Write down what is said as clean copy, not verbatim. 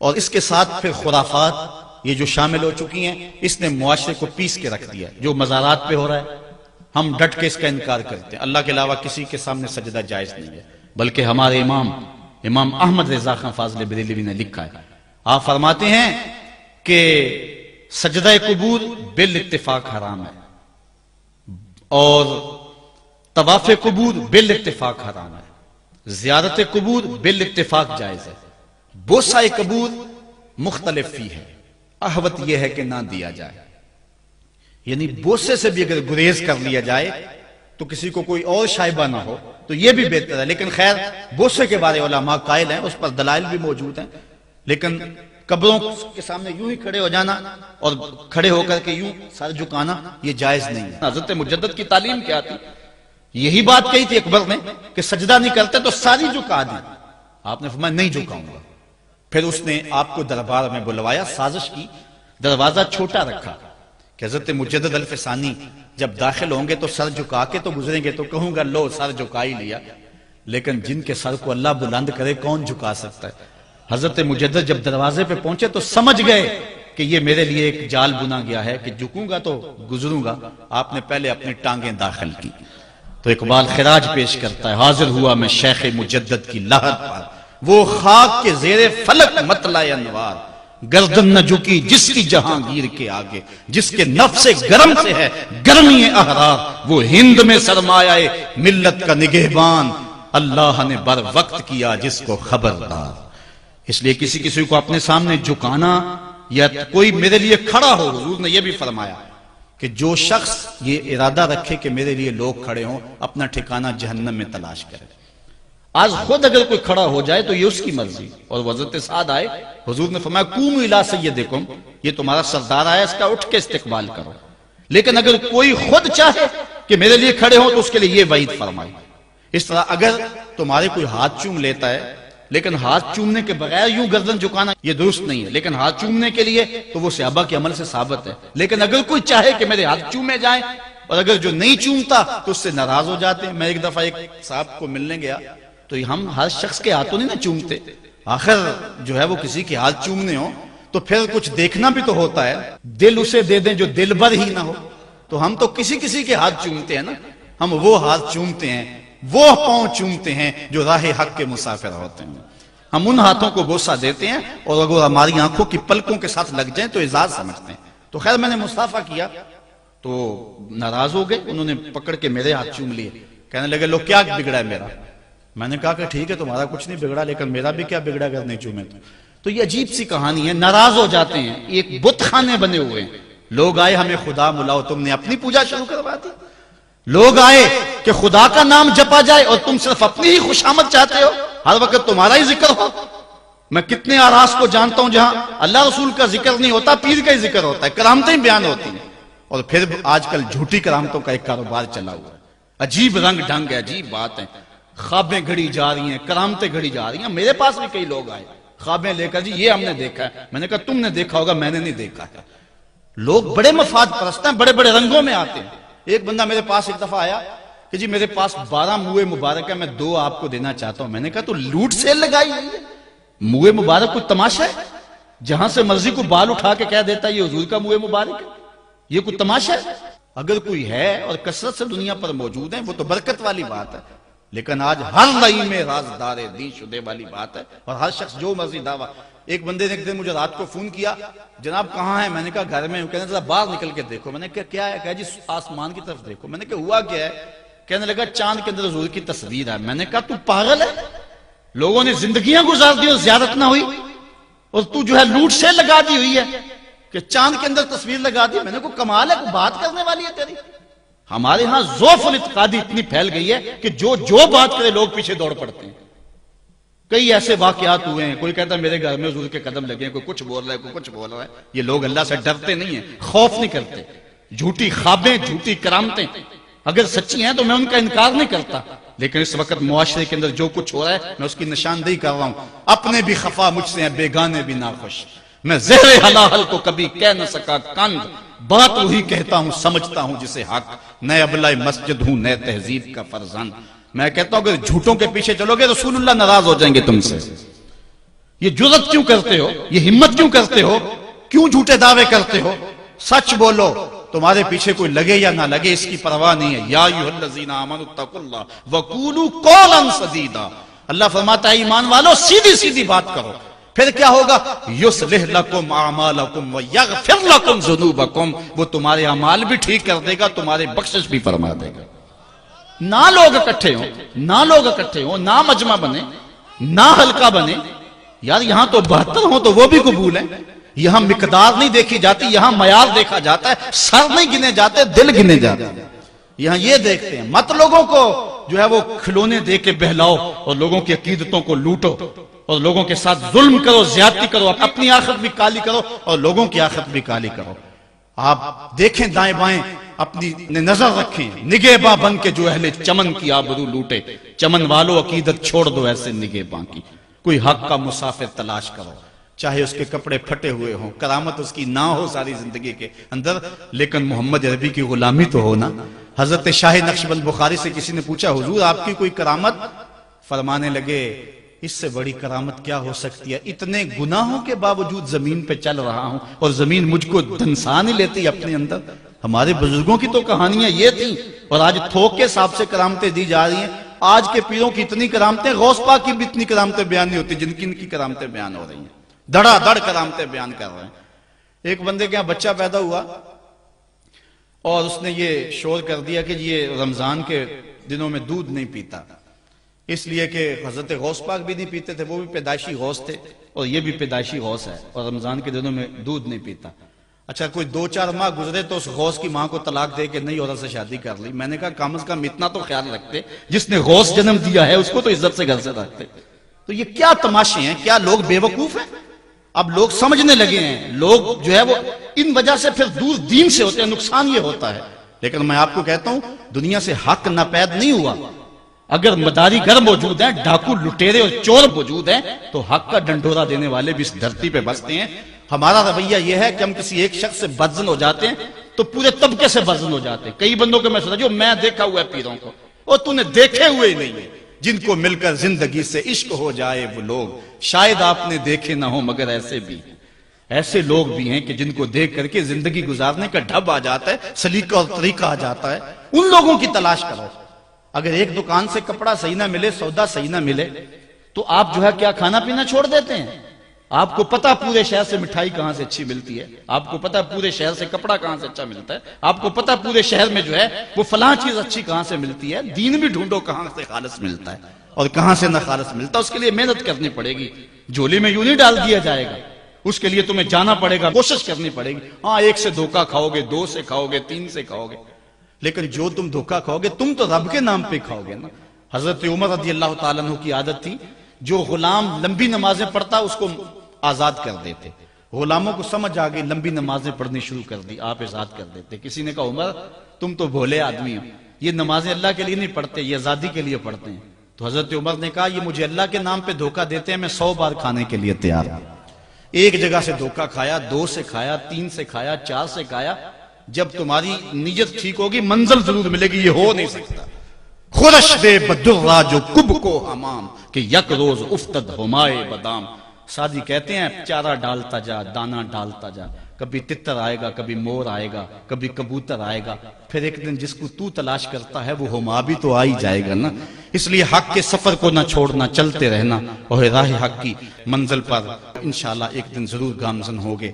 اور اس کے ساتھ پھر خرافات یہ جو شامل ہو چکی ہیں، اس نے معاشرے کو پیس کے رکھ دیا. جو مزارات پہ ہو رہا ہے ہم ڈٹ کے اس کا انکار کرتے ہیں. اللہ کے علاوہ کسی کے سامنے سجدہ جائز نہیں ہے. بلکہ ہمارے امام احمد رضا خان فاضل بریلوی نے لکھا ہے، آپ فرماتے ہیں کہ سجدہ قبور بالاتفاق حرام ہے اور طواف قبور بالاتفاق حرام ہے، زیارت قبور بالاتفاق جائز ہے، بوسہ قبور مختلف فی ہے، احوط یہ ہے کہ نہ دیا جائے. یعنی بوسے سے بھی اگر گریز کر لیا جائے تو کسی کو کوئی اور شائبہ نہ ہو تو یہ بھی بہتر ہے. لیکن خیر بوسے کے بارے علماء قائل ہیں، اس پر دلائل بھی موجود ہیں، لیکن قبروں کے سامنے یوں ہی کھڑے ہو جانا اور کھڑے ہو کر کے یوں سر جھکانا یہ جائز نہیں ہے. حضرت مجدد کی تعلیم کیا تھی؟ یہی بات کہی تھی اکبر نے کہ سجدہ نہیں کرتے تو ساری جھکا دی. آپ نے فرمایا نہیں جھکاؤں گا. پھر اس نے آپ کو دربار میں بلوایا، سازش کی، دروازہ چھوٹا رکھا کہ حضرت مجدد الفسانی جب داخل ہوں گے تو سر جھکا کے تو گزریں گے تو کہوں گا لو سر جھکا ہی لیا، لیکن جن کے سر کو اللہ بلند کرے کون جھکا سکتا ہے. حضرت مجدد جب دروازے پہ پہنچے تو سمجھ گئے کہ یہ میرے لیے ایک جال بنا گیا ہے کہ جھکوں گا تو گزروں گا. آپ نے پہلے اپنی ٹانگیں داخل کی. تو اقبال خراج پیش کرتا ہے، حاضر ہوا میں شیخ مجدد کی لحد پر، وہ خاک کے زیر فلک مطلع انوار، گردن نہ جھکی جس کی جہانگیر کے آگے، جس کے نفس گرم سے ہے گرمی احرار، وہ ہند میں سرمایہ ملت کا نگہبان، اللہ نے بر وقت کیا جس کو خبردار. اس لیے کسی کو اپنے سامنے جھکانا یا کوئی میرے لیے کھڑا ہو، حضور نے یہ بھی فرمایا کہ جو شخص یہ ارادہ رکھے کہ میرے لیے لوگ کھڑے ہوں اپنا ٹھکانہ جہنم میں تلاش کرے. آج خود اگر کوئی کھڑا ہو جائے تو یہ اس کی مرضی. اور حضرت سعد آئے، حضور نے فرمایا قوموا الی سیدکم، یہ تمہارا سردار آیا، اس کا اٹھ کے استقبال کرو. لیکن اگر کوئی خود چاہے کہ میرے لیے کھڑے ہوں تو اس کے لیے یہ وعید فرمائی. اس طرح اگر تمہارے کوئی ہاتھ چوم لیتا ہے لیکن ہاتھ چومنے کے بغیر یوں گردن جھکانا یہ درست نہیں ہے، لیکن ہاتھ چومنے کے لیے تو وہ صحابہ کے عمل سے ثابت ہے. لیکن اگر کوئی چاہے کہ میرے ہاتھ چومے جائیں اور اگر جو نہیں چومتا تو اس سے ناراض ہو جاتے ہیں. میں ایک دفعہ ایک صاحب کو ملنے گیا تو ہم ہر شخص کے ہاتھوں نہیں نہ چومتے، آخر جو ہے وہ کسی کے ہاتھ چومنے ہوں تو پھر کچھ دیکھنا بھی تو ہوتا ہے. دل اسے دے دیں جو دل بر ہی نہ ہو. تو ہم تو کسی کے ہاتھ چومتے ہیں نا، ہم وہ ہاتھ چومتے ہیں، وہ پاؤں چومتے ہیں جو راہ حق کے مسافر ہوتے ہیں. ہم ان ہاتھوں کو بوسہ دیتے ہیں اور اگر ہماری آنکھوں کی پلکوں کے ساتھ لگ جائیں تو اعزاز سمجھتے ہیں. تو خیر میں نے مصافحہ کیا تو ناراض ہو گئے، انہوں نے پکڑ کے میرے ہاتھ چوم لیے، کہنے لگے لو کیا بگڑا ہے میرا. میں نے کہا کہ ٹھیک ہے تمہارا کچھ نہیں بگڑا لیکن میرا بھی کیا بگڑا اگر نہیں چومے تو یہ عجیب سی کہانی ہے. ناراض ہو جاتے ہیں. ایک بت خانے بنے ہوئے ہیں، لوگ آئے ہمیں خدا ملاؤ، تم نے اپنی پوجا شروع کروا دی. لوگ آئے کہ خدا کا نام جپا جائے اور تم صرف اپنی ہی خوشامد چاہتے ہو، ہر وقت تمہارا ہی ذکر ہو. میں کتنے آراس کو جانتا ہوں جہاں اللہ رسول کا ذکر نہیں ہوتا، پیر کا ہی ذکر ہوتا ہے، کرامتیں بیان ہوتی ہیں. اور پھر آج کل جھوٹی کرامتوں کا ایک کاروبار چلا ہوا ہے. عجیب رنگ ڈھنگ ہے، عجیب بات ہے. خوابیں گھڑی جا رہی ہیں، کرامتیں گھڑی جا رہی ہیں. میرے پاس بھی کئی لوگ آئے خوابیں لے کر، جی یہ ہم نے دیکھا ہے. میں نے کہا تم نے دیکھا ہوگا، میں نے نہیں دیکھا ہے. لوگ بڑے مفاد پرست ہیں، بڑے بڑے رنگوں میں آتے ہیں. ایک بندہ میرے پاس ایک دفعہ آیا کہ جی میرے پاس 12 موئے مبارک ہے، میں 2 آپ کو دینا چاہتا ہوں. میں نے کہا تو لوٹ سیل لگائی ہوئی ہے، موئے مبارک کوئی تماشا ہے؟ جہاں سے مرضی کو بال اٹھا کے کہہ دیتا ہے یہ حضور کا موئے مبارک ہے، یہ کوئی تماشا ہے؟ اگر کوئی ہے اور کثرت سے دنیا پر موجود ہیں وہ تو برکت والی بات ہے. لیکن آج ہر لئی میں رازدار دین شدے والی بات ہے اور ہر شخص جو مرضی دعویٰ. ایک بندے نے ایک دن مجھے رات کو فون کیا، جناب کہاں ہے؟ میں نے کہا گھر میں ہوں. کہنے ذرا باہر نکل کے دیکھو. میں نے کہا کیا ہے؟ کہا جی آسمان کی طرف دیکھو. میں نے کہا ہوا کیا ہے؟ کہنے لگا چاند کے اندر حضور کی تصویر ہے. میں نے کہا تو پاگل ہے، لوگوں نے زندگیاں گزار دی اور زیارت نہ ہوئی اور تو جو ہے لوٹ سے لگا دی ہوئی ہے کہ چاند کے اندر تصویر لگا دی. میں نے کہا کمال ہے، کوئی بات کرنے والی ہے تیری. ہمارے ہاں ذوف الاعتقادی اتنی پھیل گئی ہے کہ جو بات کرے لوگ پیچھے دوڑ پڑتے ہیں. کئی ایسے واقعات ہوئے ہیں، کوئی کہتا ہے میرے گھر میں حضور کے قدم لگے ہیں، کوئی کچھ بول رہا ہے، کوئی کچھ بول رہا ہے. یہ لوگ اللہ سے ڈرتے نہیں ہیں، خوف نہیں کرتے. جھوٹی خوابیں، جھوٹی کرامتیں اگر سچی ہیں تو میں ان کا انکار نہیں کرتا، لیکن اس وقت معاشرے کے اندر جو کچھ ہو رہا ہے میں اس کی نشاندہی کر رہا ہوں. اپنے بھی خفا مجھ سے ہیں، بیگانے بھی ناخوش. میں زہر حلال کو کبھی کہہ نہ سکا کند، بات وہی کہتا ہوں سمجھتا ہوں جسے حق. نئے ابلۂ مسجد ہوں، نئے تہذیب کا فرزند. میں کہتا ہوں اگر جھوٹوں کے پیچھے چلو گے رسول اللہ ناراض ہو جائیں گے تم سے. یہ جرت کیوں کرتے ہو؟ یہ ہمت کیوں کرتے ہو؟ کیوں جھوٹے دعوے کرتے ہو؟ سچ بولو، تمہارے پیچھے کوئی لگے یا نہ لگے اس کی پرواہ نہیں ہے۔ یا ایھا الذین آمنوا اتقوا اللہ وقولوا قولا سدیدا، اللہ فرماتا ہے ایمان والو سیدھی سیدھی بات کرو، پھر کیا ہوگا؟ یصلح لکم اعمالکم ویغفر لکم ذنوبکم، وہ تمہارے اعمال بھی ٹھیک کر دے گا، تمہارے بخشش بھی فرما دے گا۔ نہ لوگ اکٹھے ہوں، نہ مجمع بنے، نہ حلقہ بنے، یار یہاں تو 72 ہوں تو وہ بھی قبول ہے۔ یہاں مقدار نہیں دیکھی جاتی، یہاں معیار دیکھا جاتا ہے، سر نہیں گنے جاتے، دل گنے جاتے ہیں۔ یہاں یہ دیکھتے ہیں، مت لوگوں کو جو ہے وہ کھلونے دے کے بہلاؤ اور لوگوں کی عقیدتوں کو لوٹو اور لوگوں کے ساتھ ظلم کرو، زیادتی کرو، اپنی آخرت بھی کالی کرو اور لوگوں کی آخرت بھی کالی کرو۔ آپ دیکھیں دائیں بائیں، اپنی نظر رکھیں، نگہباں بن کے جو اہل چمن کی آبرو لوٹے، چمن والو عقیدت چھوڑ دو ایسے نگہباں کی، کوئی حق کا مسافر تلاش کرو، چاہے اس کے کپڑے پھٹے ہوئے ہوں، کرامت اس کی نہ ہو ساری زندگی کے اندر، لیکن محمد عربی کی غلامی تو ہو نا۔ حضرت شاہ نقشبند بخاری سے کسی نے پوچھا حضور آپ کی کوئی کرامت؟ فرمانے لگے اس سے بڑی کرامت کیا ہو سکتی ہے؟ اتنے گناہوں کے باوجود زمین پہ چل رہا ہوں اور زمین مجھ کو دھنسا نہیں لیتی اپنے اندر۔ ہمارے بزرگوں کی تو کہانیاں یہ تھیں، اور آج تھوک کے حساب سے کرامتیں دی جا رہی ہیں۔ آج کے پیروں کی اتنی کرامتیں، غوث پاک کی بھی اتنی کرامتیں بیان نہیں ہوتی جن کی ان کی کرامتیں بیان ہو رہی ہیں، دڑا دڑ کرامتیں بیان کر رہے ہیں۔ ایک بندے کے یہاں بچہ پیدا ہوا اور اس نے یہ شور کر دیا کہ یہ رمضان کے دنوں میں دودھ نہیں پیتا، اس لیے کہ حضرت غوث پاک بھی نہیں پیتے تھے، وہ بھی پیدائشی غوث تھے اور یہ بھی پیدائشی غوث ہے، اور رمضان کے دنوں میں دودھ نہیں پیتا۔ اچھا کوئی 2-4 ماہ گزرے تو اس غوث کی ماں کو طلاق دے کے نئی عورت سے شادی کر لی۔ میں نے کہا کم از کم اتنا تو خیال رکھتے، جس نے غوث جنم دیا ہے اس کو تو عزت سے گھر سے رکھتے۔ تو یہ کیا تماشے ہیں؟ کیا لوگ بے وقوف ہیں؟ اب لوگ سمجھنے لگے ہیں، لوگ جو ہے وہ ان وجہ سے پھر دور دین سے ہوتے ہیں، نقصان یہ ہوتا ہے۔ لیکن میں آپ کو کہتا ہوں دنیا سے حق ناپید نہیں ہوا۔ اگر مداری گر موجود ہیں، ڈاکو لٹیرے اور چور موجود ہیں، تو حق کا ڈنڈورا دینے والے بھی اس دھرتی پہ بستے ہیں۔ ہمارا رویہ یہ ہے کہ ہم کسی ایک شخص سے بدزن ہو جاتے ہیں تو پورے طبقے سے بدزن ہو جاتے ہیں۔ کئی بندوں کو میں سنا جو میں دیکھا ہوا ہے پیروں کو، اور تو نے دیکھے ہوئے ہی نہیں ہے، جن کو مل کر زندگی سے عشق ہو جائے وہ لوگ شاید آپ نے دیکھے نہ ہو، مگر ایسے بھی ہیں، ایسے لوگ بھی ہیں کہ جن کو دیکھ کر کے زندگی گزارنے کا ڈھب آ جاتا ہے، سلیقہ اور طریقہ آ جاتا ہے۔ ان لوگوں کی تلاش کرو۔ اگر ایک دکان سے کپڑا صحیح نہ ملے، سودا صحیح نہ ملے، تو آپ جو ہے کیا کھانا پینا چھوڑ دیتے ہیں؟ آپ کو پتا پورے شہر سے مٹھائی کہاں سے اچھی ملتی ہے، آپ کو پتا پورے شہر سے کپڑا کہاں سے اچھا ملتا ہے، آپ کو پتا پورے شہر میں جو ہے وہ فلاں چیز اچھی کہاں سے ملتی ہے۔ دین بھی ڈھونڈو کہاں سے خالص ملتا ہے اور کہاں سے نہ خالص ملتا، اس کے لیے محنت کرنی پڑے گی، جھولی میں یوں نہیں ڈال دیا جائے گا، اس کے لیے تمہیں جانا پڑے گا، کوشش کرنی پڑے گی۔ ہاں ایک سے دھوکہ کھاؤ گے، 2 سے کھاؤ گے، 3 سے کھاؤ گے، لیکن جو تم دھوکہ کھاؤ گے تم تو رب کے نام پہ کھاؤ گے نا۔ حضرت عمر رضی اللہ تعالیٰ عنہ کی عادت تھی، جو غلام لمبی نمازیں پڑھتا اس کو آزاد کر دیتے۔ غلاموں کو سمجھ آ گئی، لمبی نمازیں پڑھنی شروع کر دی، آپ آزاد کر دیتے۔ کسی نے کہا عمر تم تو بھولے آدمی ہو، یہ نمازیں اللہ کے لیے نہیں پڑھتے، یہ آزادی کے لیے پڑھتے ہیں۔ تو حضرت عمر نے کہا یہ مجھے اللہ کے نام پہ دھوکہ دیتے ہیں، میں 100 بار کھانے کے لیے تیار ہوں۔ ایک جگہ سے دھوکہ کھایا، 2 سے کھایا، 3 سے کھایا، 4 سے کھایا، جب تمہاری نیت ٹھیک ہوگی منزل ضرور ملے گی، یہ ہو نہیں سکتا۔ خورش دے بدرہ جو کب کو حمام کہ یک روز افتد ہمائے بدام۔ سادی کہتے ہیں چارہ ڈالتا جا، دانہ ڈالتا جا، کبھی تتر آئے گا، کبھی مور آئے گا، کبھی کبوتر آئے گا، پھر ایک دن جس کو تو تلاش کرتا ہے وہ ہما بھی تو آ ہی جائے گا نا۔ اس لیے حق کے سفر کو نہ چھوڑنا، چلتے رہنا اور راہ حق کی منزل پر انشاءاللہ ایک دن ضرور گامزن ہوگے۔